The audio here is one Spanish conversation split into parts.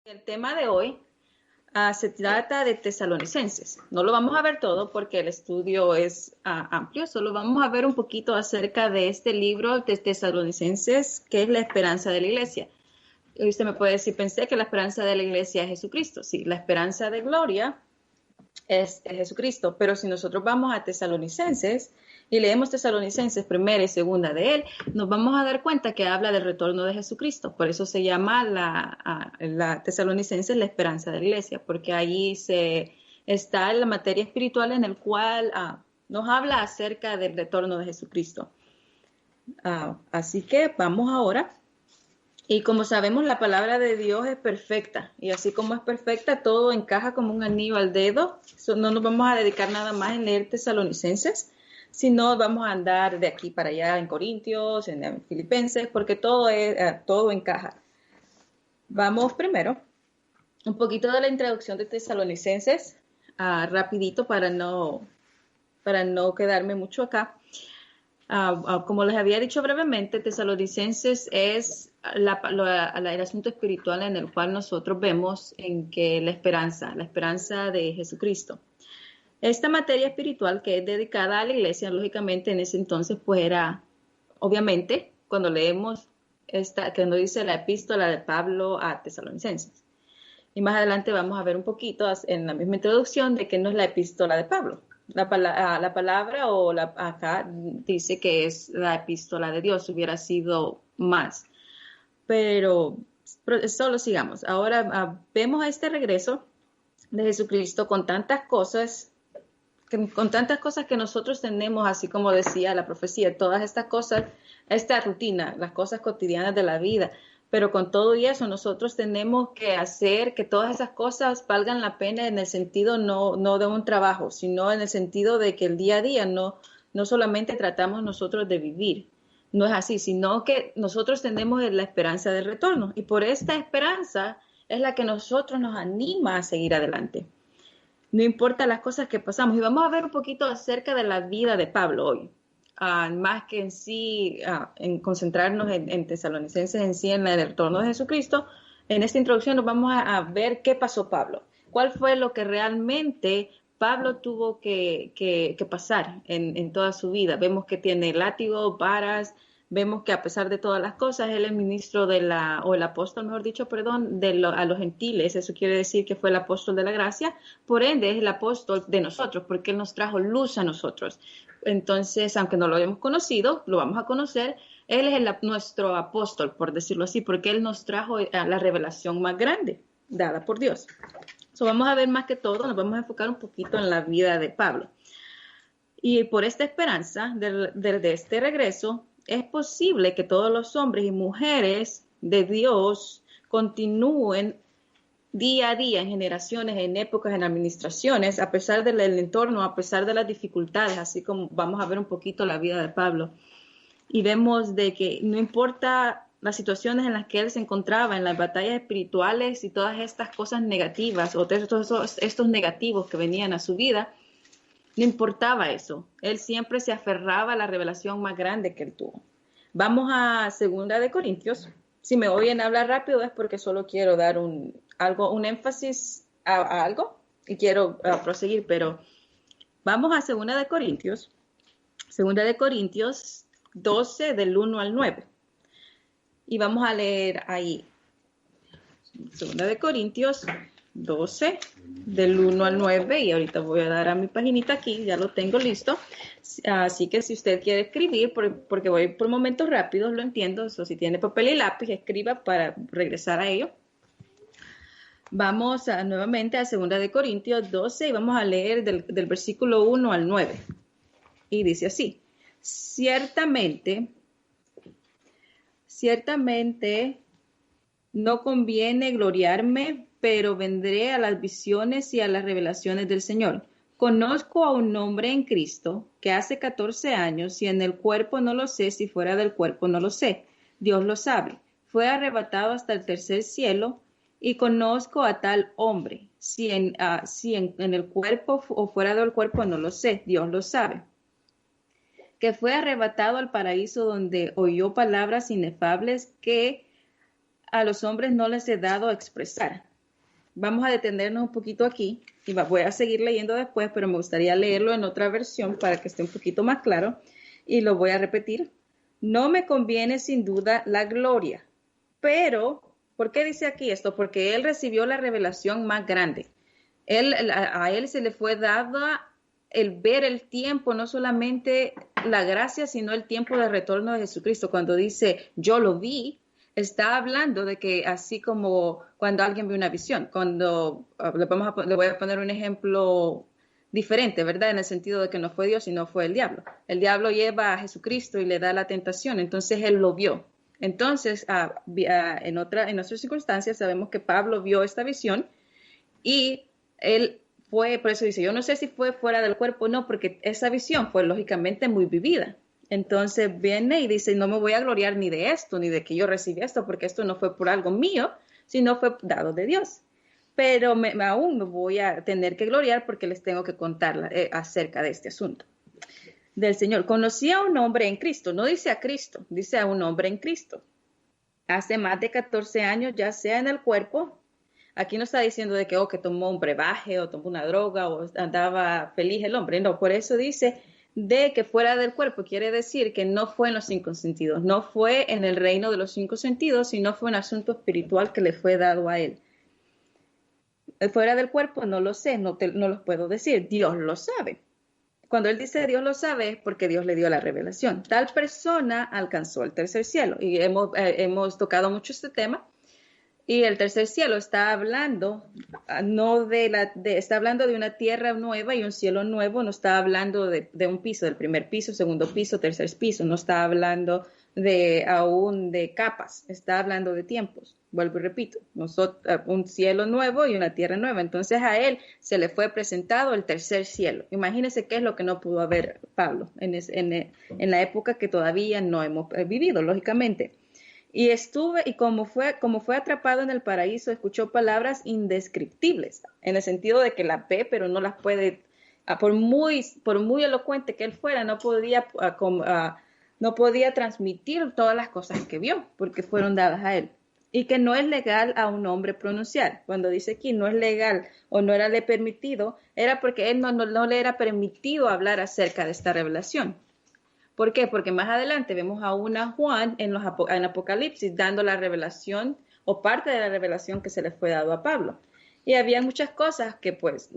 El tema de hoy se trata de Tesalonicenses. No lo vamos a ver todo porque el estudio es amplio, solo vamos a ver un poquito acerca de este libro de Tesalonicenses, que es la esperanza de la iglesia. Y usted me puede decir, pensé que la esperanza de la iglesia es Jesucristo. Sí, la esperanza de gloria es Jesucristo, pero si nosotros vamos a Tesalonicenses y leemos Tesalonicenses primera y segunda de él, nos vamos a dar cuenta que habla del retorno de Jesucristo. Por eso se llama la Tesalonicenses la esperanza de la iglesia, porque ahí está la materia espiritual en el cual nos habla acerca del retorno de Jesucristo. Así que vamos ahora. Y como sabemos, la palabra de Dios es perfecta. Y así como es perfecta, todo encaja como un anillo al dedo. No nos vamos a dedicar nada más en leer Tesalonicenses, sino vamos a andar de aquí para allá en Corintios, en Filipenses, porque todo encaja. Vamos primero, un poquito de la introducción de Tesalonicenses, rapidito para no quedarme mucho acá. Como les había dicho brevemente, Tesalonicenses es el asunto espiritual en el cual nosotros vemos en que la esperanza de Jesucristo. Esta materia espiritual que es dedicada a la iglesia, lógicamente en ese entonces pues era, obviamente, cuando leemos cuando dice la epístola de Pablo a Tesalonicenses. Y más adelante vamos a ver un poquito en la misma introducción de que no es la epístola de Pablo. La palabra acá dice que es la epístola de Dios, hubiera sido más. Pero solo sigamos. Ahora vemos a este regreso de Jesucristo con tantas cosas que nosotros tenemos, así como decía la profecía, todas estas cosas, esta rutina, las cosas cotidianas de la vida. Pero con todo y eso, nosotros tenemos que hacer que todas esas cosas valgan la pena en el sentido no de un trabajo, sino en el sentido de que el día a día no solamente tratamos nosotros de vivir. No es así, sino que nosotros tenemos la esperanza del retorno. Y por esta esperanza es la que nosotros nos anima a seguir adelante. No importa las cosas que pasamos. Y vamos a ver un poquito acerca de la vida de Pablo hoy. Más que en sí, en concentrarnos en Tesalonicenses en sí, en el retorno de Jesucristo, en esta introducción nos vamos a ver qué pasó Pablo. ¿Cuál fue lo que realmente Pablo tuvo que pasar en toda su vida? Vemos que tiene látigo, varas, vemos que a pesar de todas las cosas, él es ministro o el apóstol, mejor dicho, perdón, a los gentiles. Eso quiere decir que fue el apóstol de la gracia, por ende es el apóstol de nosotros, porque él nos trajo luz a nosotros. Entonces, aunque no lo hayamos conocido, lo vamos a conocer. Él es nuestro apóstol, por decirlo así, porque él nos trajo la revelación más grande dada por Dios. Vamos a ver más que todo, nos vamos a enfocar un poquito en la vida de Pablo. Y por esta esperanza de este regreso, es posible que todos los hombres y mujeres de Dios continúen día a día, en generaciones, en épocas, en administraciones, a pesar del entorno, a pesar de las dificultades, así como vamos a ver un poquito la vida de Pablo. Y vemos de que no importa las situaciones en las que él se encontraba, en las batallas espirituales y todas estas cosas negativas, o todos estos negativos que venían a su vida, no importaba eso. Él siempre se aferraba a la revelación más grande que él tuvo. Vamos a 2 Corintios. Si me oyen hablar rápido es porque solo quiero dar un énfasis a algo y quiero proseguir, pero vamos a 2 Corintios 12 del 1 al 9. Y vamos a leer ahí 2 Corintios 12 del 1 al 9, y ahorita voy a dar a mi paginita aquí, ya lo tengo listo. Así que si usted quiere escribir, porque voy por momentos rápidos, lo entiendo, eso si tiene papel y lápiz, escriba para regresar a ello. Vamos nuevamente a 2 Corintios 12 y vamos a leer del versículo 1 al 9. Y dice así: Ciertamente no conviene gloriarme, pero vendré a las visiones y a las revelaciones del Señor. Conozco a un hombre en Cristo que hace 14 años, si en el cuerpo no lo sé, si fuera del cuerpo no lo sé. Dios lo sabe. Fue arrebatado hasta el tercer cielo, y conozco a tal hombre, si en el cuerpo o fuera del cuerpo no lo sé. Dios lo sabe. Que fue arrebatado al paraíso, donde oyó palabras inefables que a los hombres no les he dado a expresar. vamos a detenernos un poquito aquí y voy a seguir leyendo después, pero me gustaría leerlo en otra versión para que esté un poquito más claro y lo voy a repetir. No me conviene sin duda la gloria, pero, ¿por qué dice aquí esto? Porque él recibió la revelación más grande. A él se le fue dada el ver el tiempo, no solamente la gracia, sino el tiempo de retorno de Jesucristo. Cuando dice, yo lo vi, está hablando de que así como cuando alguien ve una visión, cuando le voy a poner un ejemplo diferente, ¿verdad? En el sentido de que no fue Dios, sino fue el diablo. El diablo lleva a Jesucristo y le da la tentación, entonces él lo vio. Entonces, en otras circunstancias sabemos que Pablo vio esta visión y él fue, por eso dice, yo no sé si fue fuera del cuerpo o no, porque esa visión fue lógicamente muy vivida. Entonces viene y dice, no me voy a gloriar ni de esto, ni de que yo recibí esto, porque esto no fue por algo mío, sino fue dado de Dios. Pero aún me voy a tener que gloriar porque les tengo que contar acerca de este asunto. Del Señor. Conocí a un hombre en Cristo, no dice a Cristo, dice a un hombre en Cristo. Hace más de 14 años, ya sea en el cuerpo, aquí no está diciendo de que, que tomó un brebaje o tomó una droga o andaba feliz el hombre, no, por eso dice de que fuera del cuerpo, quiere decir que no fue en los 5 sentidos, no fue en el reino de los 5 sentidos, sino fue un asunto espiritual que le fue dado a él. Fuera del cuerpo no lo sé, no los puedo decir, Dios lo sabe. Cuando él dice Dios lo sabe es porque Dios le dio la revelación. Tal persona alcanzó el tercer cielo y hemos tocado mucho este tema. Y el tercer cielo está hablando, está hablando de una tierra nueva y un cielo nuevo, no está hablando de un piso, del primer piso, segundo piso, tercer piso, no está hablando aún de capas, está hablando de tiempos. Vuelvo y repito, un cielo nuevo y una tierra nueva. Entonces a él se le fue presentado el tercer cielo. Imagínense qué es lo que no pudo haber Pablo en la época que todavía no hemos vivido, lógicamente. Y como fue atrapado en el paraíso, escuchó palabras indescriptibles, en el sentido de que las ve, pero no las puede, por muy elocuente que él fuera, no podía transmitir todas las cosas que vio, porque fueron dadas a él. Y que no es legal a un hombre pronunciar. Cuando dice aquí no es legal o no era le permitido, era porque él no le era permitido hablar acerca de esta revelación. ¿Por qué? Porque más adelante vemos a Juan en Apocalipsis dando la revelación o parte de la revelación que se le fue dado a Pablo. Y había muchas cosas que pues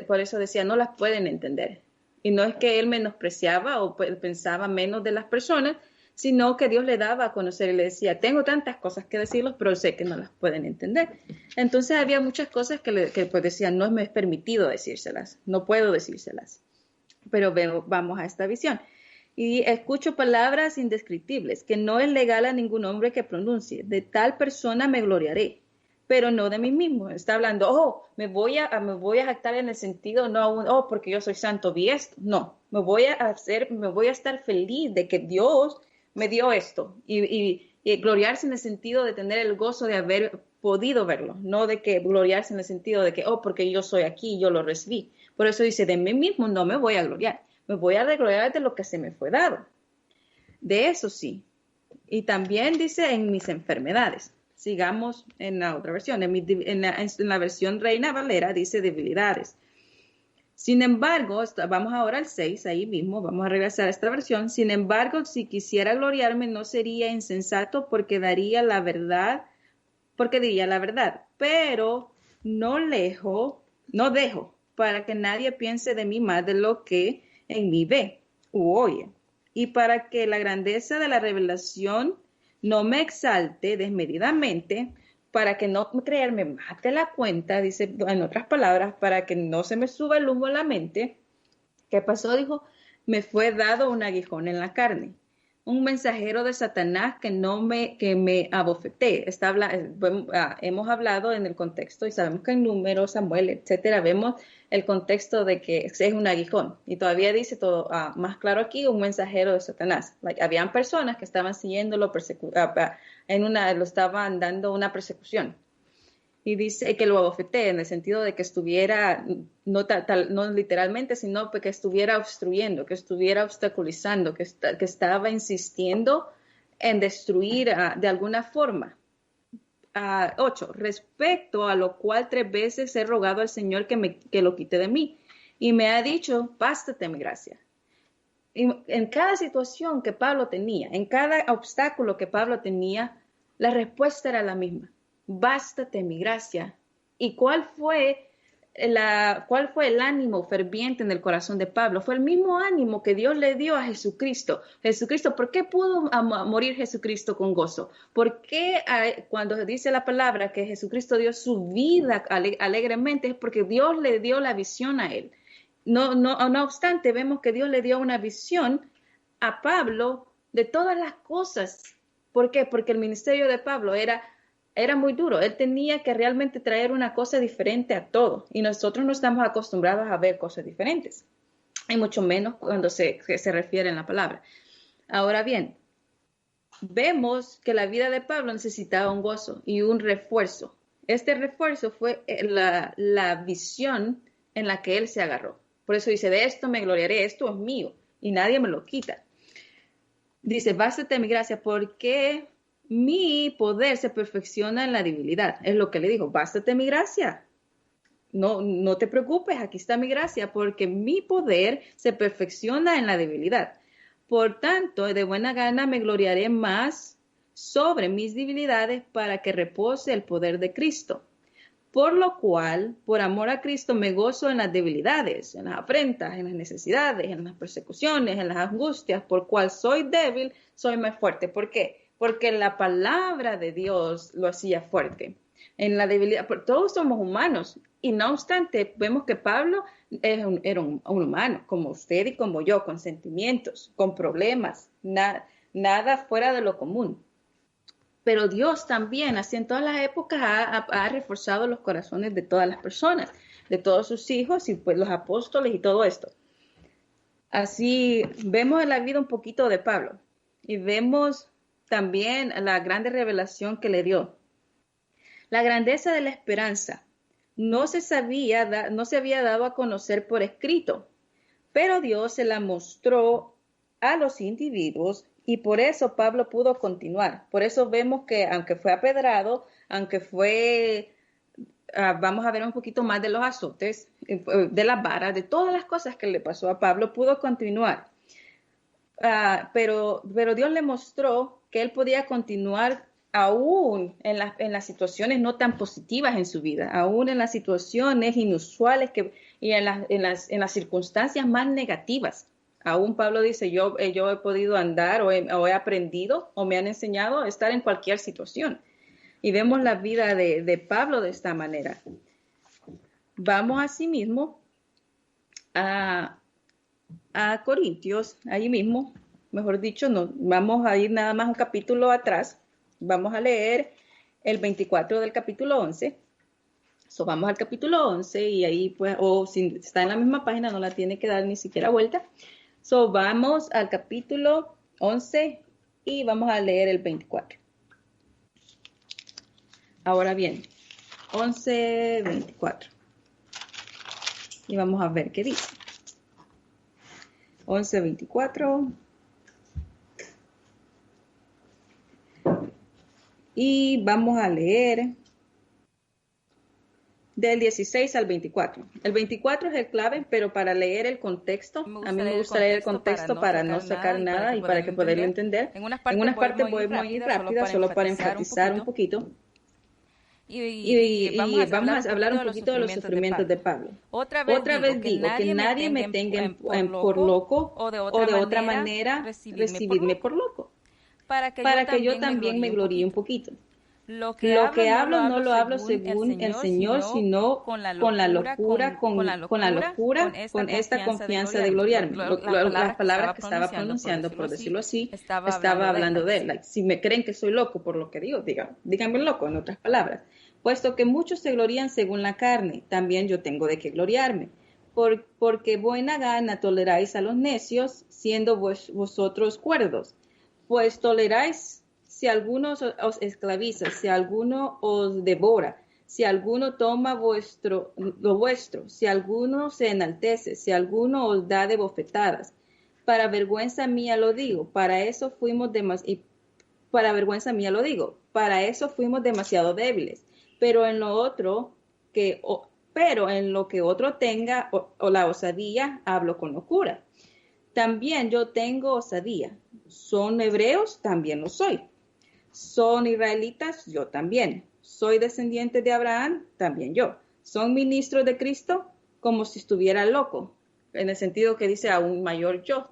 por eso decía, no las pueden entender. Y no es que él menospreciaba o pensaba menos de las personas, sino que Dios le daba a conocer y le decía, tengo tantas cosas que decirles, pero sé que no las pueden entender. Entonces había muchas cosas que pues decían, no me es permitido decírselas, no puedo decírselas. Pero vamos a esta visión. Y escucho palabras indescriptibles, que no es legal a ningún hombre que pronuncie. De tal persona me gloriaré, pero no de mí mismo. Está hablando, me voy a jactar en el sentido, no, porque yo soy santo, vi esto. No, me voy a estar feliz de que Dios me dio esto. Y gloriarse en el sentido de tener el gozo de haber podido verlo, no de que gloriarse en el sentido de que, porque yo soy aquí, yo lo recibí. Por eso dice, de mí mismo no me voy a gloriar. Me voy a gloriar de lo que se me fue dado. De eso sí. Y también dice en mis enfermedades. Sigamos en la otra versión. En la versión Reina Valera dice debilidades. Sin embargo, vamos ahora al 6, ahí mismo, vamos a regresar a esta versión. Sin embargo, si quisiera gloriarme, no sería insensato porque diría la verdad, pero no dejo para que nadie piense de mí más de lo que en mí ve u oye, y para que la grandeza de la revelación no me exalte desmedidamente, para que no creerme más de la cuenta, dice en otras palabras, para que no se me suba el humo a la mente. ¿Qué pasó? Dijo, me fue dado un aguijón en la carne, un mensajero de Satanás que me abofetee. Hemos hablado en el contexto y sabemos que en Números, Samuel, etcétera, vemos el contexto de que es un aguijón. Y todavía dice todo más claro aquí, un mensajero de Satanás. Habían personas que estaban siguiéndolo, lo estaban dando una persecución. Y dice que lo abofetee en el sentido de que estuviera, no literalmente, sino que estuviera obstruyendo, que estuviera obstaculizando, que estaba insistiendo en destruir de alguna forma 8, respecto a lo cual 3 veces he rogado al Señor que lo quite de mí. Y me ha dicho, bástate mi gracia. Y en cada situación que Pablo tenía, en cada obstáculo que Pablo tenía, la respuesta era la misma. Bástate mi gracia. ¿Y cuál fue el ánimo ferviente en el corazón de Pablo? Fue el mismo ánimo que Dios le dio a Jesucristo. Jesucristo, ¿por qué pudo morir Jesucristo con gozo? ¿Por qué cuando dice la palabra que Jesucristo dio su vida alegremente? Es porque Dios le dio la visión a él. No obstante, vemos que Dios le dio una visión a Pablo de todas las cosas. ¿Por qué? Porque el ministerio de Pablo era muy duro. Él tenía que realmente traer una cosa diferente a todo. Y nosotros no estamos acostumbrados a ver cosas diferentes. Y mucho menos cuando se refiere en la palabra. Ahora bien, vemos que la vida de Pablo necesitaba un gozo y un refuerzo. Este refuerzo fue la visión en la que él se agarró. Por eso dice, de esto me gloriaré, esto es mío y nadie me lo quita. Dice, bástate mi gracia porque mi poder se perfecciona en la debilidad. Es lo que le dijo, bástate mi gracia. No te preocupes, aquí está mi gracia porque mi poder se perfecciona en la debilidad. Por tanto, de buena gana me gloriaré más sobre mis debilidades para que repose el poder de Cristo. Por lo cual, por amor a Cristo, me gozo en las debilidades, en las afrentas, en las necesidades, en las persecuciones, en las angustias, por cual soy débil, soy más fuerte. ¿Por qué? Porque la palabra de Dios lo hacía fuerte. En la debilidad, todos somos humanos, y no obstante, vemos que Pablo era un humano, como usted y como yo, con sentimientos, con problemas, nada fuera de lo común. Pero Dios también, así en todas las épocas, ha reforzado los corazones de todas las personas, de todos sus hijos y pues los apóstoles y todo esto. Así vemos en la vida un poquito de Pablo y vemos también la grande revelación que le dio. La grandeza de la esperanza no se había dado a conocer por escrito, pero Dios se la mostró a los individuos y por eso Pablo pudo continuar. Por eso vemos que aunque fue apedrado, aunque fue, vamos a ver un poquito más de los azotes, de las varas, de todas las cosas que le pasó a Pablo, pudo continuar. Pero Dios le mostró que él podía continuar aún en las situaciones no tan positivas en su vida, aún en las situaciones inusuales y en las circunstancias más negativas. Aún Pablo dice, yo he podido andar o he aprendido o me han enseñado a estar en cualquier situación. Y vemos la vida de Pablo de esta manera. Vamos asimismo a Corintios, ahí mismo, mejor dicho, no, vamos a ir nada más un capítulo atrás. Vamos a leer el 24 del capítulo 11. Vamos al capítulo 11 y ahí, pues, o si está en la misma página, no la tiene que dar ni siquiera vuelta. Vamos al capítulo 11 y vamos a leer el 24. Ahora bien, 11, 24. Y vamos a ver qué dice. 11, 24. Y vamos a leer del 16 al 24. El 24 es el clave, pero para leer el contexto, a mí me gusta leer el contexto para no sacar nada y para que poderlo entender. En unas partes voy muy rápida, solo para enfatizar un poquito. Y vamos a hablar un poquito de los sufrimientos de Pablo. Otra vez digo que nadie me tenga por loco o de otra manera recibirme por loco, para que yo también me gloríe un poquito. Lo que hablo no lo hablo según el Señor, sino con la locura, con esta confianza de gloriarme. Las palabras que estaba pronunciando, por decirlo así, estaba hablando de él. Si me creen que soy loco por lo que digo, díganme loco, en otras palabras. Puesto que muchos se glorían según la carne, también yo tengo de qué gloriarme. Porque buena gana toleráis a los necios, siendo vosotros cuerdos. Pues toleráis si alguno os esclaviza, si alguno os devora, si alguno toma lo vuestro, si alguno se enaltece, si alguno os da de bofetadas. Para vergüenza mía lo digo, para eso fuimos Para vergüenza mía lo digo, para eso fuimos demasiado débiles, pero en lo otro pero en lo que otro tenga o la osadía, hablo con locura. También yo tengo osadía. ¿Son hebreos? También lo soy. ¿Son israelitas? Yo también. ¿Soy descendiente de Abraham? También yo. ¿Son ministros de Cristo? Como si estuviera loco, en el sentido que dice aún mayor yo.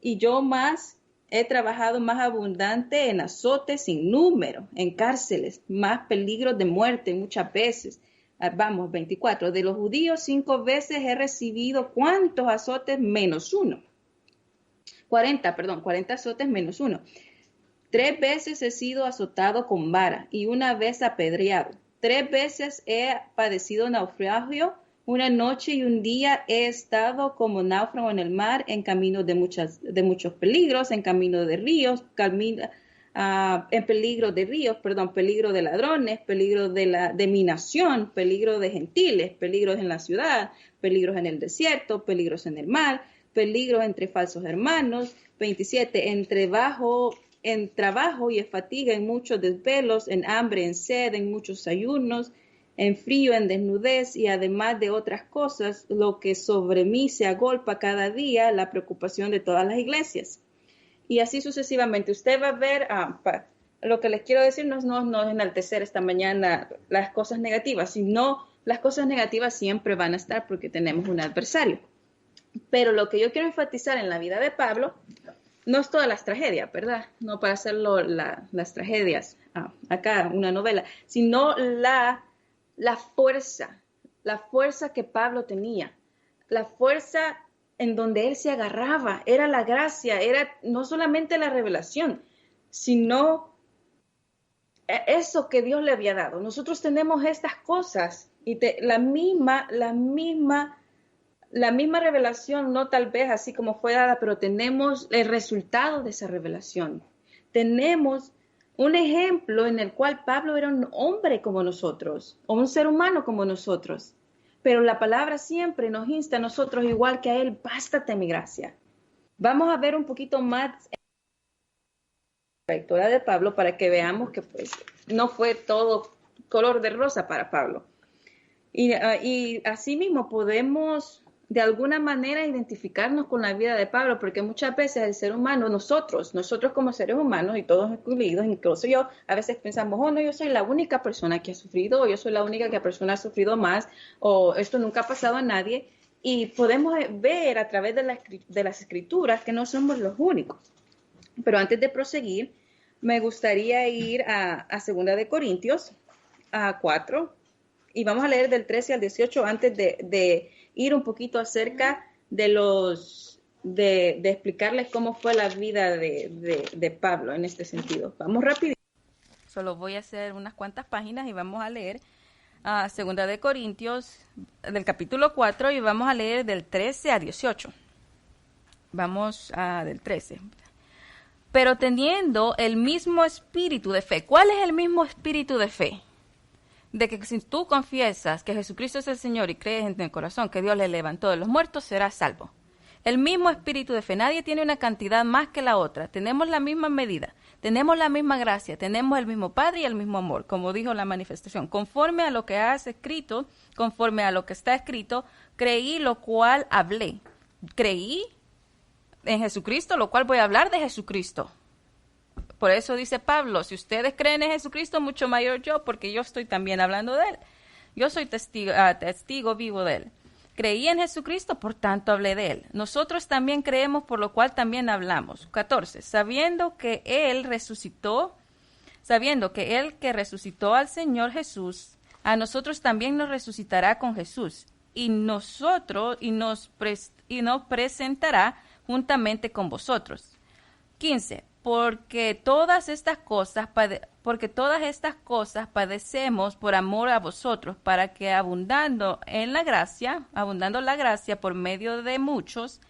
Y yo más he trabajado más abundante en azotes sin número, en cárceles, más peligros de muerte muchas veces. Vamos, 24. De los judíos 5 veces he recibido ¿cuántos azotes? Menos uno. 40 azotes menos uno. 3 veces he sido azotado con vara y una vez apedreado. 3 veces he padecido naufragio. Una noche y un día he estado como náufrago en el mar, en camino de muchos peligros, en camino de ríos, en peligro de ríos, peligro de ladrones, peligro de mi nación, peligro de gentiles, peligros en la ciudad, peligros en el desierto, peligros en el mar, peligros entre falsos hermanos. 27, en trabajo y en fatiga, en muchos desvelos, en hambre, en sed, en muchos ayunos, en frío, en desnudez y además de otras cosas, lo que sobre mí se agolpa cada día, la preocupación de todas las iglesias. Y así sucesivamente. Usted va a ver, lo que les quiero decir no es enaltecer esta mañana las cosas negativas, sino las cosas negativas siempre van a estar porque tenemos un adversario. Pero lo que yo quiero enfatizar en la vida de Pablo no es todas las tragedias, ¿verdad? No para hacerlo las tragedias, acá una novela, sino la fuerza que Pablo tenía, la fuerza en donde él se agarraba, era la gracia, era no solamente la revelación, sino eso que Dios le había dado. Nosotros tenemos estas cosas y la misma revelación, no tal vez así como fue dada, pero tenemos el resultado de esa revelación. Tenemos un ejemplo en el cual Pablo era un hombre como nosotros, o un ser humano como nosotros. Pero la palabra siempre nos insta a nosotros, igual que a él, bástate mi gracia. Vamos a ver un poquito más la trayectoria de Pablo para que veamos que pues no fue todo color de rosa para Pablo. Y asimismo podemos de alguna manera identificarnos con la vida de Pablo, porque muchas veces el ser humano, nosotros como seres humanos, y todos incluidos, incluso yo, a veces pensamos, oh no, yo soy la única persona que ha sufrido, o yo soy la única persona que ha sufrido más, o esto nunca ha pasado a nadie, y podemos ver a través de las escrituras que no somos los únicos. Pero antes de proseguir, me gustaría ir a 2 de Corintios, a 4, y vamos a leer del 13 al 18 antes de ir un poquito acerca de explicarles cómo fue la vida de Pablo en este sentido. Vamos rápido. Solo voy a hacer unas cuantas páginas y vamos a leer 2 de Corintios del capítulo 4 y vamos a leer del 13 a 18. Vamos del 13. Pero teniendo el mismo espíritu de fe. ¿Cuál es el mismo espíritu de fe? De que si tú confiesas que Jesucristo es el Señor y crees en el corazón que Dios le levantó de los muertos, serás salvo. El mismo espíritu de fe. Nadie tiene una cantidad más que la otra. Tenemos la misma medida. Tenemos la misma gracia. Tenemos el mismo Padre y el mismo amor, como dijo la manifestación. Conforme a lo que has escrito, conforme a lo que está escrito, creí lo cual hablé. Creí en Jesucristo, lo cual voy a hablar de Jesucristo. Por eso dice Pablo, si ustedes creen en Jesucristo, mucho mayor yo, porque yo estoy también hablando de él. Yo soy testigo vivo de él. Creí en Jesucristo, por tanto hablé de él. Nosotros también creemos, por lo cual también hablamos. 14. Sabiendo que él que resucitó al Señor Jesús, a nosotros también nos resucitará con Jesús, y nos presentará juntamente con vosotros. 15. Porque todas estas cosas padecemos por amor a vosotros, para que abundando la gracia por medio de muchos,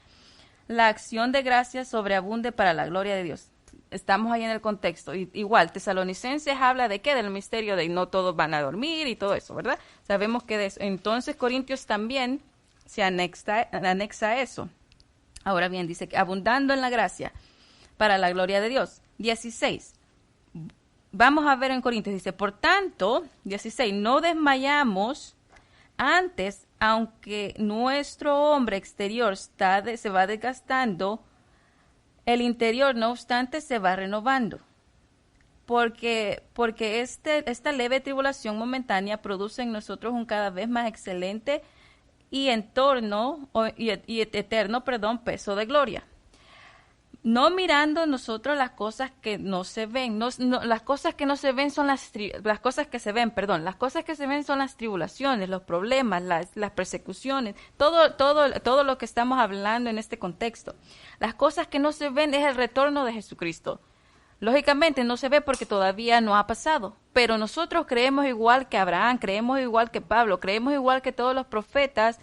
la acción de gracia sobreabunde para la gloria de Dios. Estamos ahí en el contexto. Igual, Tesalonicenses habla de qué, del misterio de no todos van a dormir y todo eso, ¿verdad? Sabemos que entonces Corintios también se anexa a eso. Ahora bien, dice que abundando en la gracia para la gloria de Dios. 16. vamos a ver en Corintios, dice, por tanto, 16, no desmayamos antes, aunque nuestro hombre exterior se va desgastando, el interior, no obstante, se va renovando. Porque esta leve tribulación momentánea produce en nosotros un cada vez más excelente y eterno peso de gloria. No mirando nosotros las cosas que no se ven, las cosas que no se ven son las cosas que se ven, las cosas que se ven son las tribulaciones, los problemas, las persecuciones, todo lo que estamos hablando en este contexto. Las cosas que no se ven es el retorno de Jesucristo. Lógicamente no se ve porque todavía no ha pasado, pero nosotros creemos igual que Abraham, creemos igual que Pablo, creemos igual que todos los profetas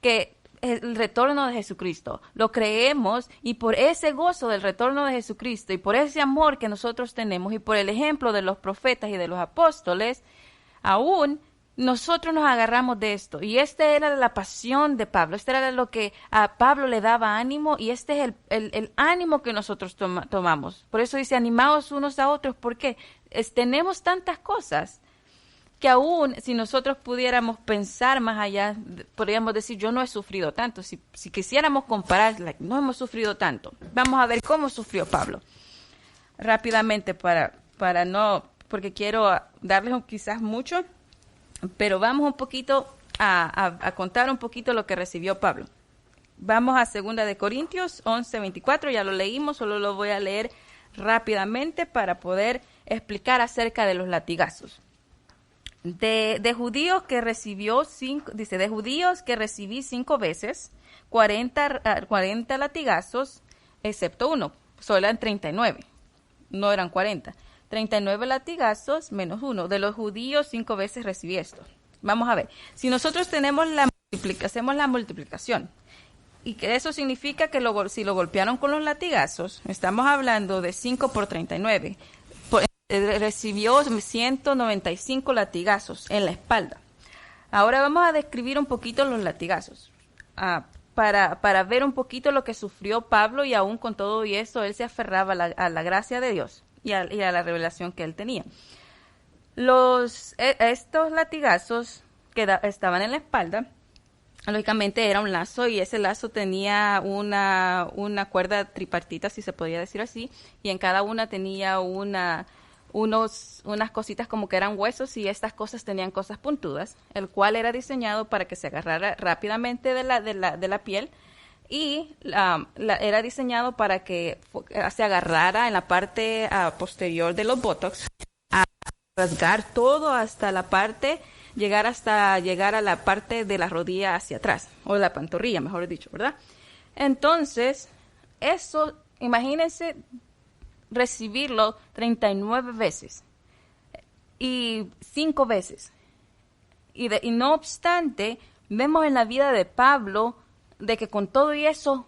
que el retorno de Jesucristo. Lo creemos y por ese gozo del retorno de Jesucristo y por ese amor que nosotros tenemos y por el ejemplo de los profetas y de los apóstoles, aún nosotros nos agarramos de esto. Y esta era la pasión de Pablo, este era lo que a Pablo le daba ánimo y este es el ánimo que nosotros tomamos. Por eso dice, animaos unos a otros, porque tenemos tantas cosas que aún si nosotros pudiéramos pensar más allá, podríamos decir, yo no he sufrido tanto. Si quisiéramos comparar, no hemos sufrido tanto. Vamos a ver cómo sufrió Pablo. Rápidamente, para no, porque quiero darles quizás mucho, pero vamos un poquito a contar un poquito lo que recibió Pablo. Vamos a 2 de Corintios 11:24, ya lo leímos, solo lo voy a leer rápidamente para poder explicar acerca de los latigazos. De judíos que recibió de judíos que recibí 5 veces, 40 latigazos, excepto uno, solo eran 39, no eran 40. 39 latigazos menos uno. De los judíos 5 veces recibí esto. Vamos a ver, si nosotros hacemos la multiplicación, y que eso significa que si lo golpearon con los latigazos, estamos hablando de 5 por 39, recibió 195 latigazos en la espalda. Ahora vamos a describir un poquito los latigazos, para ver un poquito lo que sufrió Pablo, y aún con todo y eso, él se aferraba a la gracia de Dios y a la revelación que él tenía. Estos latigazos que estaban en la espalda, lógicamente era un lazo, y ese lazo tenía una cuerda tripartita, si se podía decir así, y en cada una tenía unas cositas como que eran huesos, y estas cosas tenían cosas puntudas, el cual era diseñado para que se agarrara rápidamente de la piel, y era diseñado para que se agarrara en la parte posterior de los buttocks, a rasgar todo hasta la parte, llegar a la parte de la rodilla hacia atrás, o la pantorrilla, mejor dicho, ¿verdad? Entonces, eso, imagínense recibirlo 39 veces y 5 veces. Y no obstante, vemos en la vida de Pablo de que con todo y eso,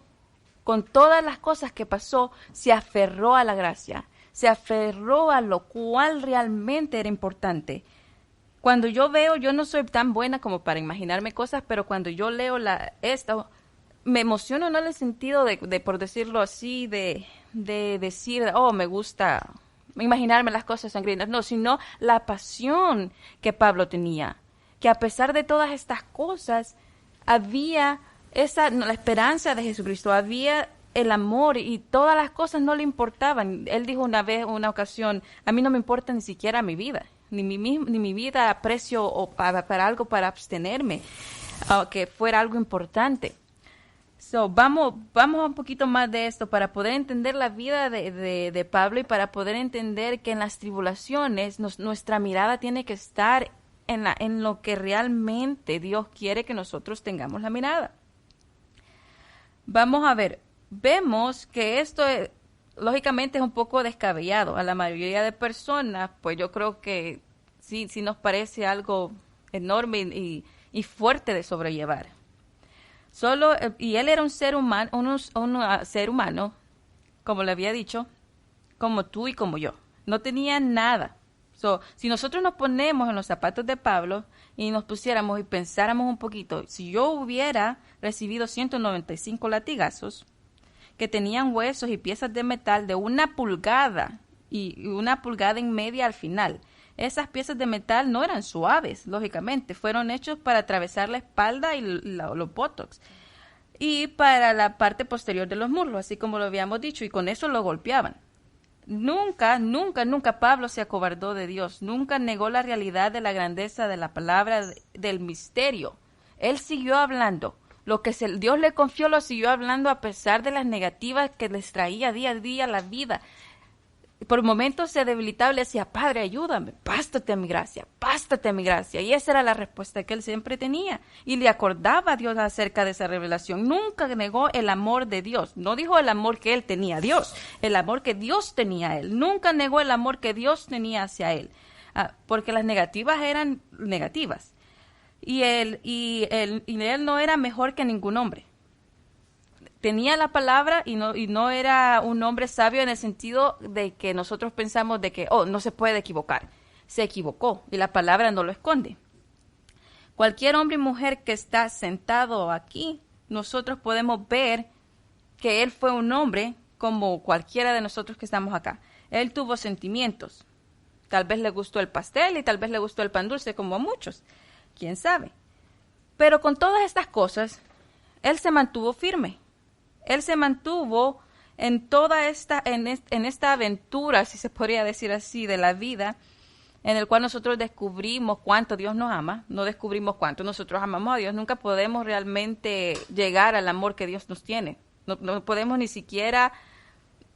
con todas las cosas que pasó, se aferró a la gracia, se aferró a lo cual realmente era importante. Cuando yo no soy tan buena como para imaginarme cosas, pero cuando yo leo esto, me emociono, no en el sentido de por decirlo así, de decir, oh, me gusta imaginarme las cosas sangrientas, no, sino la pasión que Pablo tenía, que a pesar de todas estas cosas, había la esperanza de Jesucristo, había el amor, y todas las cosas no le importaban. Él dijo una ocasión, a mí no me importa ni siquiera mi vida, ni mi vida aprecio para algo para abstenerme, que fuera algo importante. Vamos a un poquito más de esto para poder entender la vida de Pablo, y para poder entender que en las tribulaciones nuestra mirada tiene que estar en lo que realmente Dios quiere que nosotros tengamos la mirada. Vamos a ver, vemos que esto lógicamente es un poco descabellado. A la mayoría de personas, pues yo creo que sí nos parece algo enorme y fuerte de sobrellevar. Y él era un ser humano, ser humano, como le había dicho, como tú y como yo. No tenía nada. Si nosotros nos ponemos en los zapatos de Pablo y nos pusiéramos y pensáramos un poquito, si yo hubiera recibido 195 latigazos que tenían huesos y piezas de metal de 1 pulgada y 1,5 pulgadas al final. Esas piezas de metal no eran suaves, lógicamente, fueron hechos para atravesar la espalda y los buttocks y para la parte posterior de los muslos, así como lo habíamos dicho, y con eso lo golpeaban. Nunca, nunca, nunca Pablo se acobardó de Dios, nunca negó la realidad de la grandeza de la palabra, del misterio. Él siguió hablando. Lo que Dios le confió lo siguió hablando a pesar de las negativas que les traía día a día la vida. Por momentos se debilitaba y le decía, Padre, ayúdame, bástate a mi gracia, bástate a mi gracia. Y esa era la respuesta que él siempre tenía. Y le acordaba a Dios acerca de esa revelación. Nunca negó el amor de Dios. No dijo el amor que él tenía a Dios, el amor que Dios tenía a él. Nunca negó el amor que Dios tenía hacia él. Porque las negativas eran negativas. Y él no era mejor que ningún hombre. Tenía la palabra y no era un hombre sabio en el sentido de que nosotros pensamos de que, no se puede equivocar. Se equivocó y la palabra no lo esconde. Cualquier hombre y mujer que está sentado aquí, nosotros podemos ver que él fue un hombre como cualquiera de nosotros que estamos acá. Él tuvo sentimientos. Tal vez le gustó el pastel y tal vez le gustó el pan dulce como a muchos. ¿Quién sabe? Pero con todas estas cosas, él se mantuvo firme. Él se mantuvo en toda esta aventura, si se podría decir así, de la vida, en el cual nosotros descubrimos cuánto Dios nos ama, no descubrimos cuánto nosotros amamos a Dios. Nunca podemos realmente llegar al amor que Dios nos tiene. No podemos ni siquiera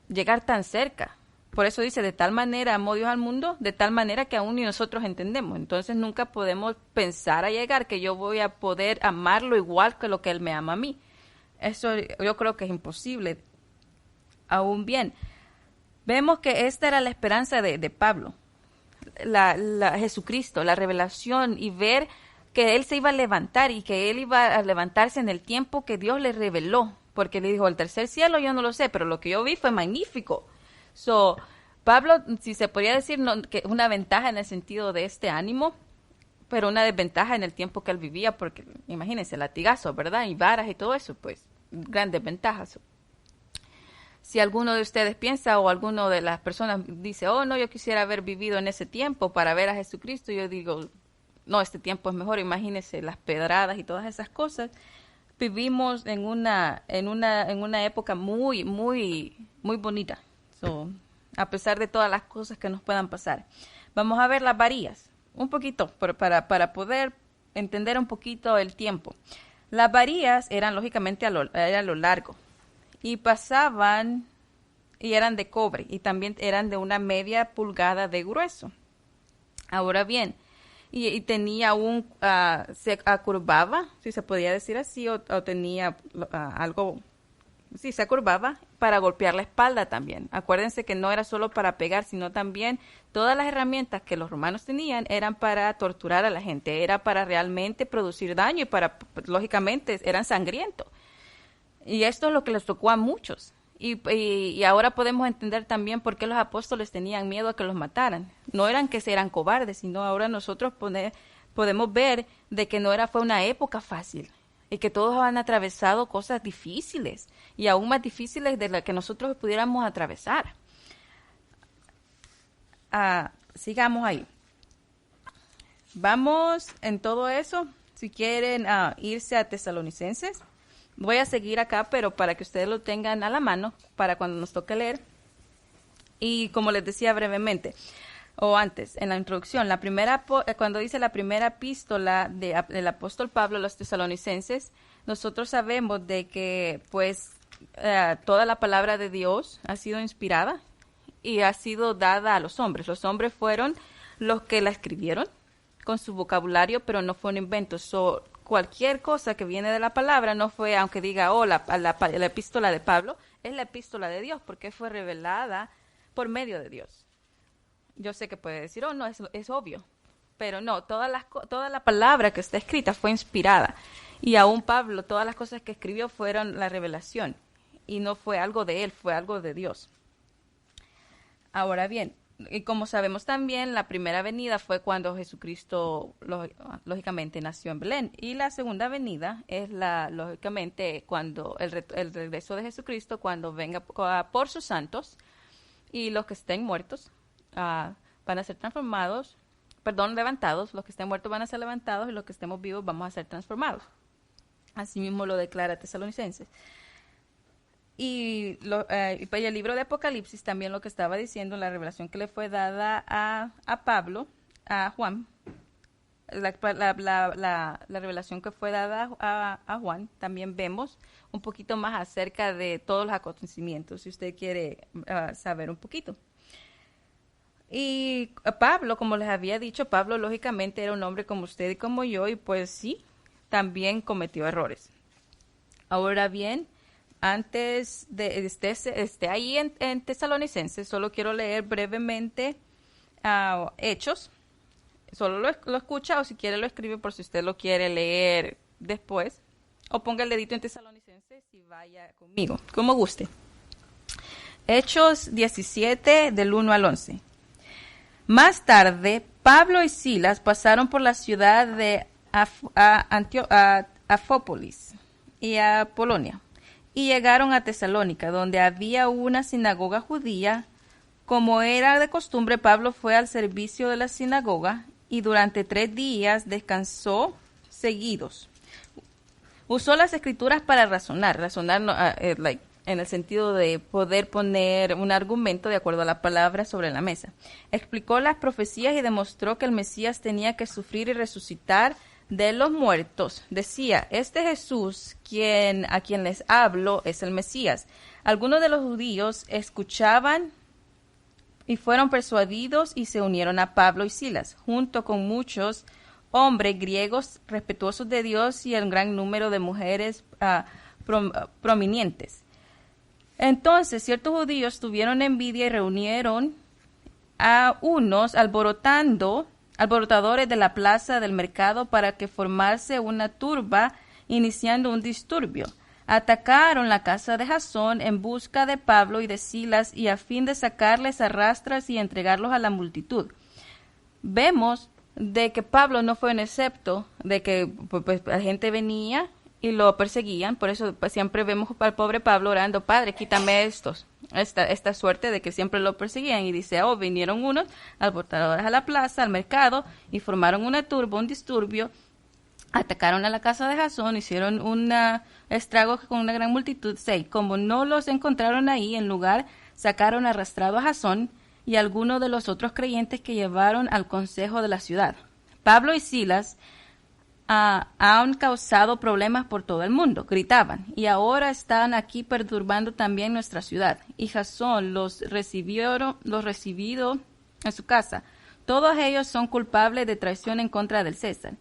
llegar tan cerca. Por eso dice, de tal manera amó Dios al mundo, de tal manera que aún ni nosotros entendemos. Entonces nunca podemos pensar a llegar que yo voy a poder amarlo igual que lo que Él me ama a mí. Eso yo creo que es imposible. Aún bien, vemos que esta era la esperanza de Pablo, Jesucristo, la revelación, y ver que Él se iba a levantar y que Él iba a levantarse en el tiempo que Dios le reveló, porque le dijo, el tercer cielo yo no lo sé, pero lo que yo vi fue magnífico. Pablo, si se podría decir, que una ventaja en el sentido de este ánimo, pero una desventaja en el tiempo que él vivía, porque imagínense, latigazos, ¿verdad? Y varas y todo eso, pues, grandes ventajas. Si alguno de ustedes piensa o alguno de las personas dice, no, yo quisiera haber vivido en ese tiempo para ver a Jesucristo, yo digo, no, este tiempo es mejor, imagínense las pedradas y todas esas cosas. Vivimos en una época muy, muy, muy bonita, a pesar de todas las cosas que nos puedan pasar. Vamos a ver las varías. Un poquito, para poder entender un poquito el tiempo. Las varillas eran lógicamente a lo largo y pasaban y eran de cobre y también eran de 1/2 pulgada de grueso. Ahora bien, y tenía se acurvaba, si se podía decir así, o tenía algo, sí, se acurvaba para golpear la espalda también. Acuérdense que no era solo para pegar, sino también todas las herramientas que los romanos tenían eran para torturar a la gente, era para realmente producir daño y lógicamente, eran sangrientos. Y esto es lo que les tocó a muchos. Y ahora podemos entender también por qué los apóstoles tenían miedo a que los mataran. No eran que eran cobardes, sino ahora nosotros podemos ver de que fue una época fácil y que todos han atravesado cosas difíciles y aún más difíciles de las que nosotros pudiéramos atravesar. Sigamos ahí. Vamos en todo eso, si quieren irse a Tesalonicenses. Voy a seguir acá, pero para que ustedes lo tengan a la mano, para cuando nos toque leer. Y como les decía brevemente, o antes, en la introducción, cuando dice la primera epístola del apóstol Pablo a los tesalonicenses, nosotros sabemos de que pues toda la palabra de Dios ha sido inspirada y ha sido dada a los hombres. Los hombres fueron los que la escribieron con su vocabulario, pero no fue un invento. Cualquier cosa que viene de la palabra no fue, aunque diga, la epístola de Pablo, es la epístola de Dios, porque fue revelada por medio de Dios. Yo sé que puede decir, no, es obvio, pero no, toda la palabra que está escrita fue inspirada. Y aún Pablo, todas las cosas que escribió fueron la revelación, y no fue algo de él, fue algo de Dios. Ahora bien, y como sabemos también, la primera venida fue cuando Jesucristo, lógicamente, nació en Belén. Y la segunda venida es, lógicamente, cuando el regreso de Jesucristo, cuando venga por sus santos y los que estén muertos van a ser transformados, levantados. Los que estén muertos van a ser levantados y los que estemos vivos vamos a ser transformados. Así mismo lo declara Tesalonicenses. Y el libro de Apocalipsis también lo que estaba diciendo, la revelación que le fue dada a Pablo, a Juan, la revelación que fue dada a Juan, también vemos un poquito más acerca de todos los acontecimientos, si usted quiere saber un poquito. Y Pablo, como les había dicho, Pablo lógicamente era un hombre como usted y como yo, y pues sí, también cometió errores. Ahora bien, antes de esté ahí en Tesalonicenses, solo quiero leer brevemente Hechos. Solo lo escucha o si quiere lo escribe por si usted lo quiere leer después. O ponga el dedito en Tesalonicenses y vaya conmigo, como guste. Hechos 17 del 1 al 11. Más tarde, Pablo y Silas pasaron por la ciudad de Anfípolis y a Polonia y llegaron a Tesalónica, donde había una sinagoga judía. Como era de costumbre, Pablo fue al servicio de la sinagoga y durante 3 días descansó seguidos. Usó las escrituras para razonar en el sentido de poder poner un argumento de acuerdo a la palabra sobre la mesa. Explicó las profecías y demostró que el Mesías tenía que sufrir y resucitar de los muertos. Decía, este Jesús, a quien les hablo, es el Mesías. Algunos de los judíos escuchaban y fueron persuadidos y se unieron a Pablo y Silas, junto con muchos hombres griegos respetuosos de Dios y el gran número de mujeres prominentes. Entonces ciertos judíos tuvieron envidia y reunieron a unos alborotadores de la plaza del mercado para que formase una turba, iniciando un disturbio. Atacaron la casa de Jasón en busca de Pablo y de Silas y a fin de sacarles a rastras y entregarlos a la multitud. Vemos de que Pablo no fue un excepto, de que pues, la gente venía y lo perseguían. Por eso pues, siempre vemos al pobre Pablo orando, Padre, quítame esta suerte de que siempre lo perseguían. Y dice, vinieron unos alborotadores a la plaza, al mercado, y formaron una turba, un disturbio, atacaron a la casa de Jasón, hicieron un estrago con una gran multitud. 6. Como no los encontraron ahí en lugar, sacaron arrastrado a Jasón y algunos de los otros creyentes que llevaron al consejo de la ciudad. Pablo y Silas han causado problemas por todo el mundo, gritaban, y ahora están aquí perturbando también nuestra ciudad. Y Jasón los recibió en su casa. Todos ellos son culpables de traición en contra del César,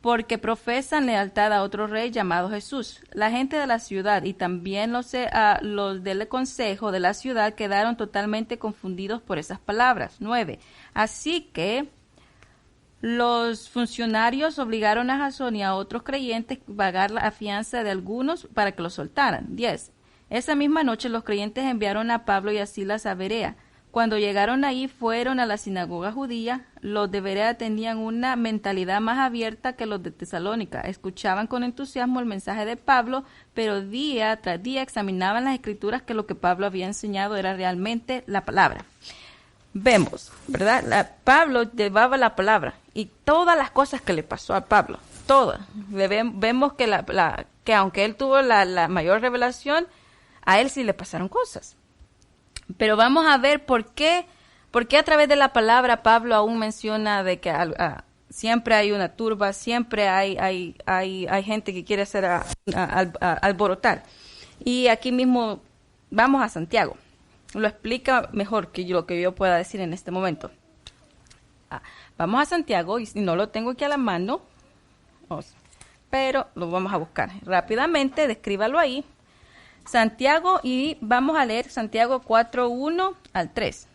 porque profesan lealtad a otro rey llamado Jesús. La gente de la ciudad y también los del consejo de la ciudad quedaron totalmente confundidos por esas palabras. 9. Así que los funcionarios obligaron a Jasón y a otros creyentes a pagar la fianza de algunos para que los soltaran. 10. Esa misma noche los creyentes enviaron a Pablo y a Silas a Berea. Cuando llegaron ahí fueron a la sinagoga judía. Los de Berea tenían una mentalidad más abierta que los de Tesalónica. Escuchaban con entusiasmo el mensaje de Pablo, pero día tras día examinaban las escrituras que lo que Pablo había enseñado era realmente la palabra. Vemos, ¿verdad? Pablo llevaba la palabra y todas las cosas que le pasó a Pablo, todas. Vemos que aunque él tuvo la mayor revelación, a él sí le pasaron cosas. Pero vamos a ver por qué a través de la palabra Pablo aún menciona de que siempre hay una turba, siempre hay gente que quiere hacer alborotar. Y aquí mismo vamos a Santiago. Lo explica mejor que lo que yo pueda decir en este momento. Vamos a Santiago y no lo tengo aquí a la mano, pero lo vamos a buscar rápidamente. Descríbalo ahí. Santiago, y vamos a leer Santiago 4:1 al 3.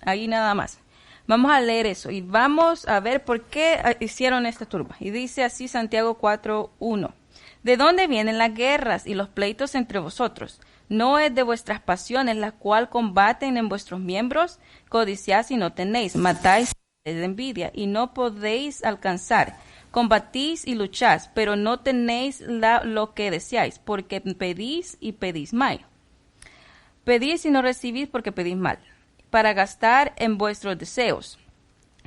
Ahí nada más. Vamos a leer eso y vamos a ver por qué hicieron esta turba. Y dice así Santiago 4:1. ¿De dónde vienen las guerras y los pleitos entre vosotros? ¿No es de vuestras pasiones las cuales combaten en vuestros miembros? Codiciáis y no tenéis, matáis de envidia y no podéis alcanzar. Combatís y lucháis, pero no tenéis lo que deseáis, porque pedís y pedís mal. Pedís y no recibís porque pedís mal. para gastar en vuestros deseos,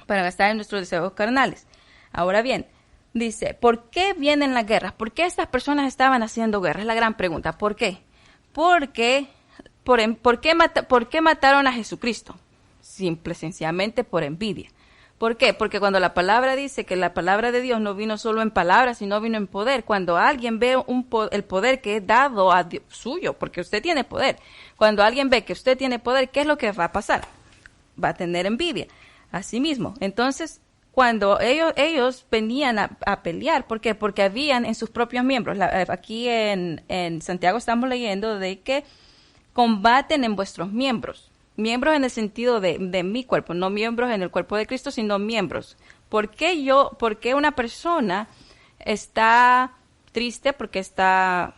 para gastar en nuestros deseos carnales. Ahora bien, dice, ¿por qué vienen las guerras? ¿Por qué estas personas estaban haciendo guerra? Es la gran pregunta. ¿Por qué? ¿Por qué mataron a Jesucristo? Simple, sencillamente por envidia. ¿Por qué? Porque cuando la palabra dice que la palabra de Dios no vino solo en palabras, sino vino en poder. Cuando alguien ve el poder que es dado a Dios, suyo, porque usted tiene poder. Cuando alguien ve que usted tiene poder, ¿qué es lo que va a pasar? Va a tener envidia. Así mismo. Entonces, cuando ellos venían a pelear, ¿por qué? Porque habían en sus propios miembros, aquí en Santiago estamos leyendo de que combaten en vuestros miembros. Miembros en el sentido de mi cuerpo, no miembros en el cuerpo de Cristo, sino miembros. ¿Por qué una persona está triste? Porque está...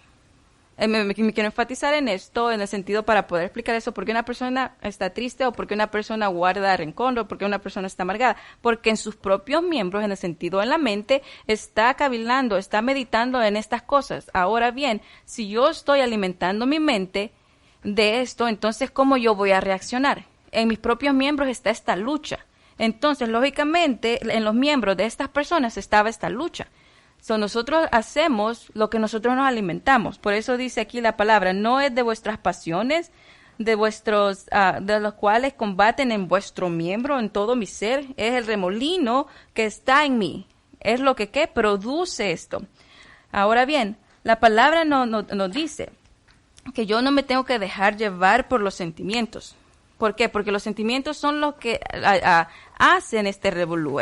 Me quiero enfatizar en esto, en el sentido para poder explicar eso. ¿Por qué una persona está triste o por qué una persona guarda rencor o por qué una persona está amargada? Porque en sus propios miembros, en el sentido en la mente, está cavilando, está meditando en estas cosas. Ahora bien, si yo estoy alimentando mi mente de esto, entonces ¿cómo yo voy a reaccionar? En mis propios miembros está esta lucha. Entonces, lógicamente, en los miembros de estas personas estaba esta lucha. Nosotros hacemos lo que nosotros nos alimentamos. Por eso dice aquí la palabra, no es de vuestras pasiones, de los cuales combaten en vuestro miembro, en todo mi ser. Es el remolino que está en mí. Es lo que produce esto. Ahora bien, la palabra nos dice que yo no me tengo que dejar llevar por los sentimientos. ¿Por qué? Porque los sentimientos son los que hacen este revolú.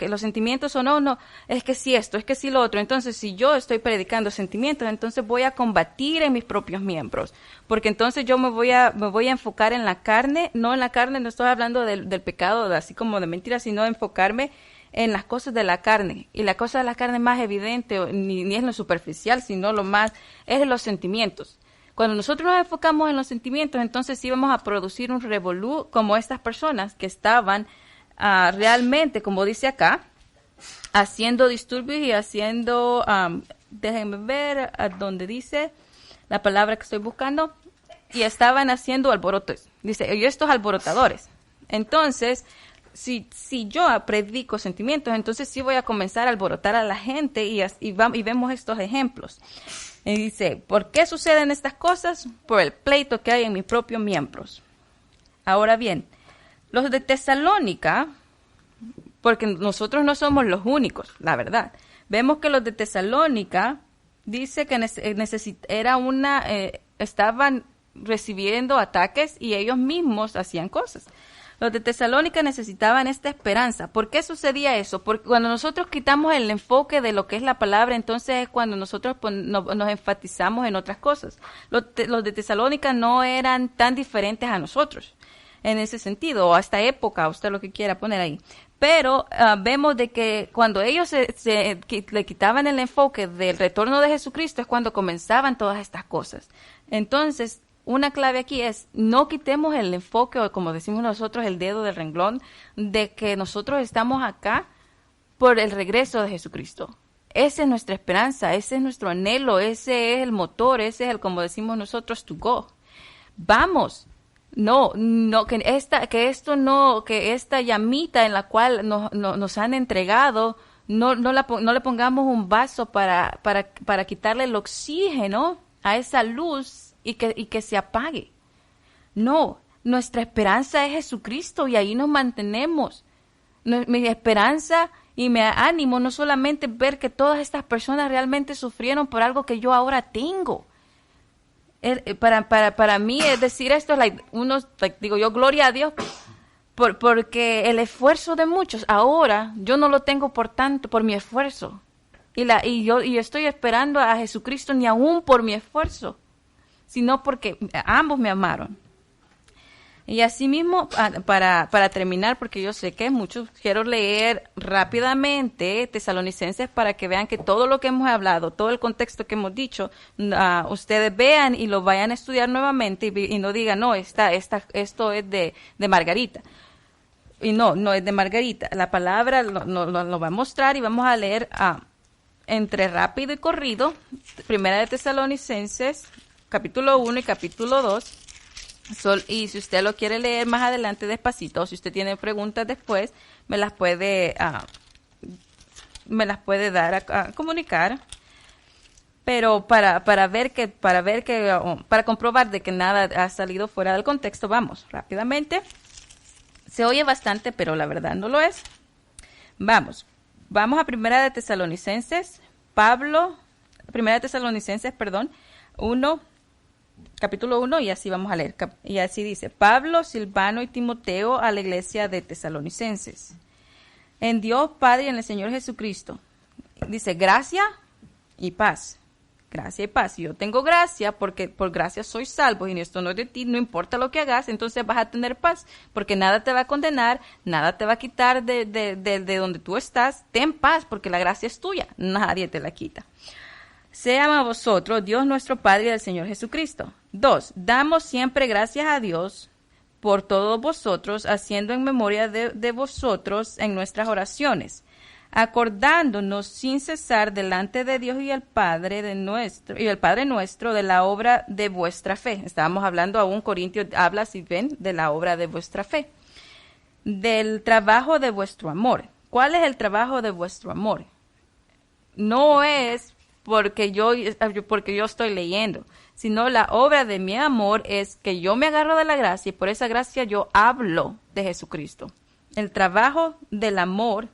Los sentimientos son, no, es que sí esto, es que sí lo otro. Entonces, si yo estoy predicando sentimientos, entonces voy a combatir en mis propios miembros. Porque entonces yo me voy a enfocar en la carne. No en la carne, no estoy hablando del pecado, así como de mentiras, sino enfocarme en las cosas de la carne. Y la cosa de la carne más evidente, ni es lo superficial, sino lo más, es los sentimientos. Cuando nosotros nos enfocamos en los sentimientos, entonces sí vamos a producir un revolú como estas personas que estaban realmente, como dice acá, haciendo disturbios y haciendo, déjenme ver a donde dice la palabra que estoy buscando, y estaban haciendo alborotos. Dice, y estos alborotadores. Entonces, si yo predico sentimientos, entonces sí voy a comenzar a alborotar a la gente y vemos estos ejemplos. Y dice, ¿por qué suceden estas cosas? Por el pleito que hay en mis propios miembros. Ahora bien, los de Tesalónica, porque nosotros no somos los únicos, la verdad. Vemos que los de Tesalónica dice que estaban recibiendo ataques y ellos mismos hacían cosas. Los de Tesalónica necesitaban esta esperanza. ¿Por qué sucedía eso? Porque cuando nosotros quitamos el enfoque de lo que es la palabra, entonces es cuando nosotros nos enfatizamos en otras cosas. Los de Tesalónica no eran tan diferentes a nosotros en ese sentido, o a esta época, usted lo que quiera poner ahí. Pero vemos de que cuando ellos le quitaban el enfoque del retorno de Jesucristo es cuando comenzaban todas estas cosas. Entonces, una clave aquí es, no quitemos el enfoque, o como decimos nosotros, el dedo del renglón, de que nosotros estamos acá por el regreso de Jesucristo. Esa es nuestra esperanza, ese es nuestro anhelo, ese es el motor, ese es el, como decimos nosotros, to go. Vamos. No, que esta llamita en la cual nos han entregado, no le pongamos un vaso para quitarle el oxígeno a esa luz y que se apague. No, nuestra esperanza es Jesucristo y ahí nos mantenemos. Mi esperanza y mi ánimo no solamente ver que todas estas personas realmente sufrieron por algo que yo ahora tengo. Para mí es decir esto, digo yo, gloria a Dios, porque el esfuerzo de muchos ahora yo no lo tengo por mi esfuerzo. Y yo estoy esperando a Jesucristo ni aún por mi esfuerzo, sino porque ambos me amaron. Y así mismo, para terminar, porque yo sé que muchos, quiero leer rápidamente Tesalonicenses para que vean que todo lo que hemos hablado, todo el contexto que hemos dicho, ustedes vean y lo vayan a estudiar nuevamente y no digan, no, esto es de Margarita. Y no es de Margarita. La palabra lo va a mostrar y vamos a leer entre rápido y corrido, Primera de Tesalonicenses, capítulo 1 y capítulo 2. Y si usted lo quiere leer más adelante despacito, o si usted tiene preguntas después, me las puede dar a comunicar. Pero para comprobar de que nada ha salido fuera del contexto, vamos rápidamente. Se oye bastante, pero la verdad no lo es. Vamos a Primera de Tesalonicenses, 1, capítulo 1, y así vamos a leer. Y así dice: Pablo, Silvano y Timoteo a la iglesia de Tesalonicenses. En Dios Padre y en el Señor Jesucristo. Dice: gracia y paz. Gracia y paz. Si yo tengo gracia, porque por gracia soy salvo, y esto no es de ti, no importa lo que hagas, entonces vas a tener paz, porque nada te va a condenar, nada te va a quitar de donde tú estás. Ten paz, porque la gracia es tuya, nadie te la quita. Sea a vosotros Dios nuestro Padre y el Señor Jesucristo. 2. Damos siempre gracias a Dios por todos vosotros, haciendo en memoria de vosotros en nuestras oraciones, acordándonos sin cesar delante de Dios y el Padre nuestro de la obra de vuestra fe. Estábamos hablando aún, Corintios habla, si ven, de la obra de vuestra fe, del trabajo de vuestro amor. ¿Cuál es el trabajo de vuestro amor? No es porque yo estoy leyendo, sino la obra de mi amor es que yo me agarro de la gracia y por esa gracia yo hablo de Jesucristo. El trabajo del amor,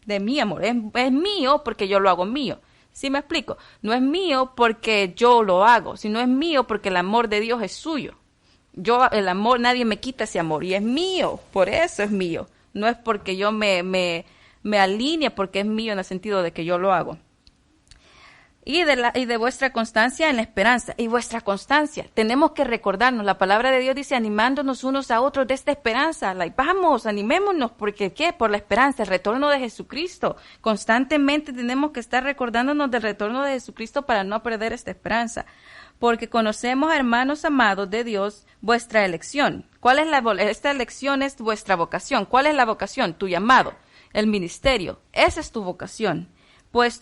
de mi amor, es mío porque yo lo hago mío. ¿Sí me explico? No es mío porque yo lo hago, sino es mío porque el amor de Dios es suyo. El amor, nadie me quita ese amor y es mío, por eso es mío. No es porque yo me alinee porque es mío en el sentido de que yo lo hago. Y de vuestra constancia en la esperanza. Y vuestra constancia. Tenemos que recordarnos. La palabra de Dios dice: animándonos unos a otros de esta esperanza. Vamos, animémonos. ¿Porque qué? Por la esperanza, el retorno de Jesucristo. Constantemente tenemos que estar recordándonos del retorno de Jesucristo para no perder esta esperanza. Porque conocemos, hermanos amados de Dios, vuestra elección. ¿Cuál es esta elección? Es vuestra vocación. ¿Cuál es la vocación? Tu llamado, el ministerio. Esa es tu vocación. Pues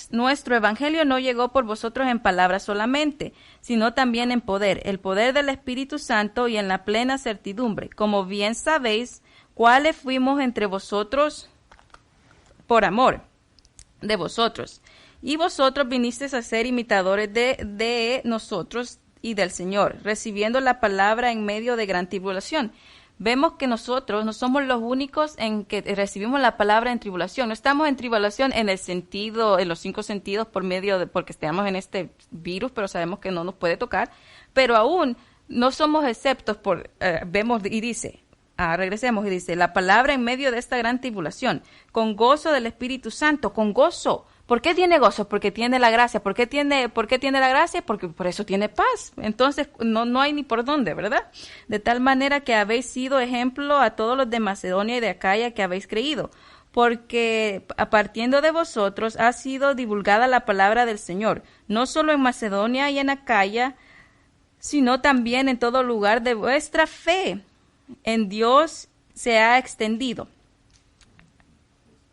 nuestro evangelio no llegó por vosotros en palabras solamente, sino también en poder, el poder del Espíritu Santo y en la plena certidumbre. Como bien sabéis, cuáles fuimos entre vosotros por amor de vosotros. Y vosotros vinisteis a ser imitadores de nosotros y del Señor, recibiendo la palabra en medio de gran tribulación. Vemos que nosotros no somos los únicos en que recibimos la palabra en tribulación. No estamos en tribulación en el sentido, en los 5 sentidos porque estamos en este virus, pero sabemos que no nos puede tocar. Pero aún no somos exceptos vemos y dice, regresemos y dice, la palabra en medio de esta gran tribulación, con gozo del Espíritu Santo, con gozo. ¿Por qué tiene gozo? Porque tiene la gracia. ¿Por qué tiene la gracia? Porque por eso tiene paz. Entonces, no hay ni por dónde, ¿verdad? De tal manera que habéis sido ejemplo a todos los de Macedonia y de Acaya que habéis creído. Porque partiendo de vosotros ha sido divulgada la palabra del Señor, no solo en Macedonia y en Acaya, sino también en todo lugar de vuestra fe. En Dios se ha extendido.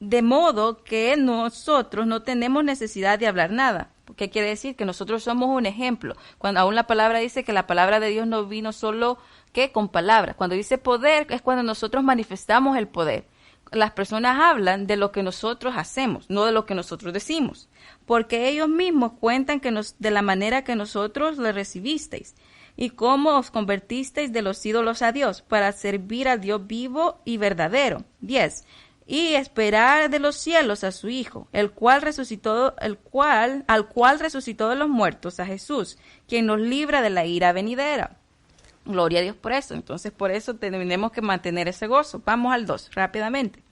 De modo que nosotros no tenemos necesidad de hablar nada. ¿Qué quiere decir? Que nosotros somos un ejemplo. Cuando aún la palabra dice que la palabra de Dios no vino solo con palabras. Cuando dice poder es cuando nosotros manifestamos el poder. Las personas hablan de lo que nosotros hacemos, no de lo que nosotros decimos. Porque ellos mismos cuentan de la manera que nosotros le recibisteis y cómo os convertisteis de los ídolos a Dios para servir al Dios vivo y verdadero. 10. Y esperar de los cielos a su Hijo, al cual resucitó de los muertos, a Jesús, quien nos libra de la ira venidera. Gloria a Dios por eso. Entonces, por eso tenemos que mantener ese gozo. Vamos al 2, rápidamente.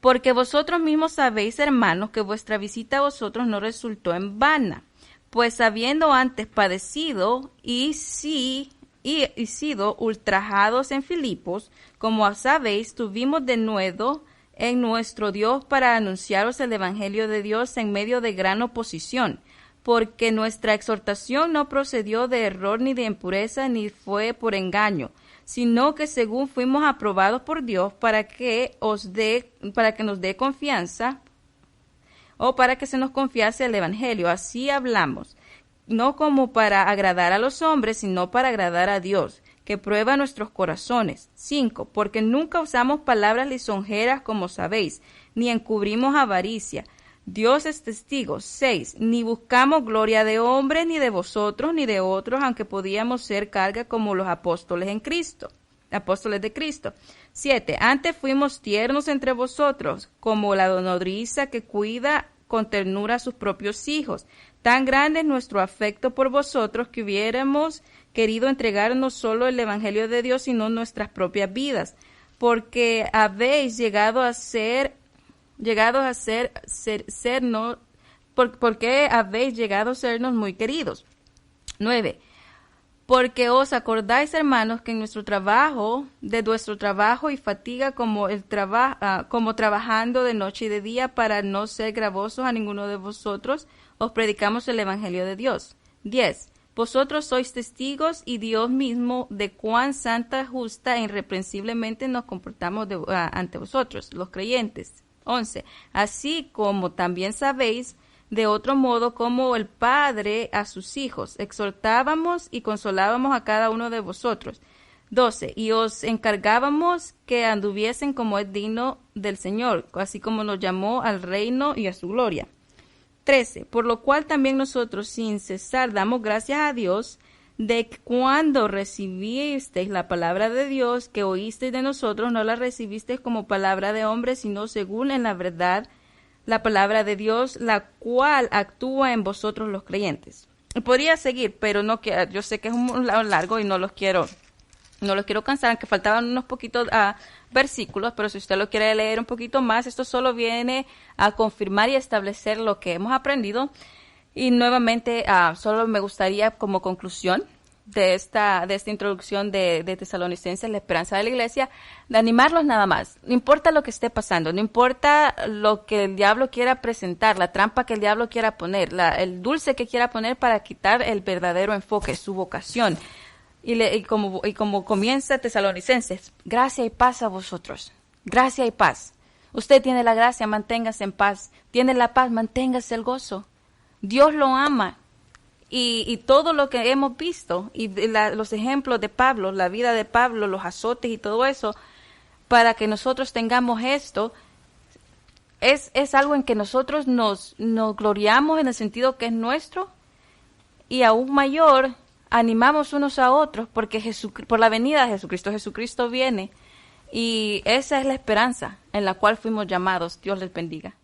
Porque vosotros mismos sabéis, hermanos, que vuestra visita a vosotros no resultó en vana, pues habiendo antes padecido y sido ultrajados en Filipos, como sabéis, tuvimos de nuevo en nuestro Dios para anunciaros el Evangelio de Dios en medio de gran oposición, porque nuestra exhortación no procedió de error ni de impureza, ni fue por engaño, sino que según fuimos aprobados por Dios para que nos dé confianza, o para que se nos confiase el Evangelio. Así hablamos, no como para agradar a los hombres, sino para agradar a Dios, que prueba nuestros corazones. 5. Porque nunca usamos palabras lisonjeras, como sabéis, ni encubrimos avaricia. Dios es testigo. 6. Ni buscamos gloria de hombres, ni de vosotros, ni de otros, aunque podíamos ser carga como los apóstoles de Cristo. 7. Antes fuimos tiernos entre vosotros, como la nodriza que cuida con ternura a sus propios hijos. Tan grande es nuestro afecto por vosotros que hubiéramos querido entregar no solo el evangelio de Dios, sino nuestras propias vidas, porque habéis porque habéis llegado a sernos muy queridos. 9. Porque os acordáis, hermanos, que en nuestro trabajo y fatiga como trabajando de noche y de día para no ser gravosos a ninguno de vosotros, os predicamos el evangelio de Dios. 10. Vosotros sois testigos y Dios mismo de cuán santa, justa e irreprensiblemente nos comportamos ante vosotros, los creyentes. 11. Así como también sabéis, de otro modo como el Padre a sus hijos, exhortábamos y consolábamos a cada uno de vosotros. 12. Y os encargábamos que anduviesen como es digno del Señor, así como nos llamó al reino y a su gloria. 13. Por lo cual también nosotros sin cesar damos gracias a Dios de que cuando recibisteis la palabra de Dios que oísteis de nosotros, no la recibisteis como palabra de hombre, sino según en la verdad la palabra de Dios, la cual actúa en vosotros los creyentes. Podría seguir, pero no quiero, yo sé que es un largo y no los quiero cansar, aunque faltaban unos poquitos versículos, pero si usted lo quiere leer un poquito más, esto solo viene a confirmar y establecer lo que hemos aprendido. Y nuevamente, solo me gustaría como conclusión de esta introducción de Tesalonicenses, la esperanza de la iglesia, de animarlos nada más. No importa lo que esté pasando, no importa lo que el diablo quiera presentar, la trampa que el diablo quiera poner, el dulce que quiera poner para quitar el verdadero enfoque, su vocación. Y como comienza Tesalonicenses, gracia y paz a vosotros, gracia y paz. Usted tiene la gracia, manténgase en paz. Tiene la paz, manténgase el gozo. Dios lo ama. Y todo lo que hemos visto, y los ejemplos de Pablo, la vida de Pablo, los azotes y todo eso, para que nosotros tengamos esto, es algo en que nosotros nos gloriamos en el sentido que es nuestro, y aún mayor, animamos unos a otros, porque por la venida de Jesucristo viene, y esa es la esperanza en la cual fuimos llamados. Dios les bendiga.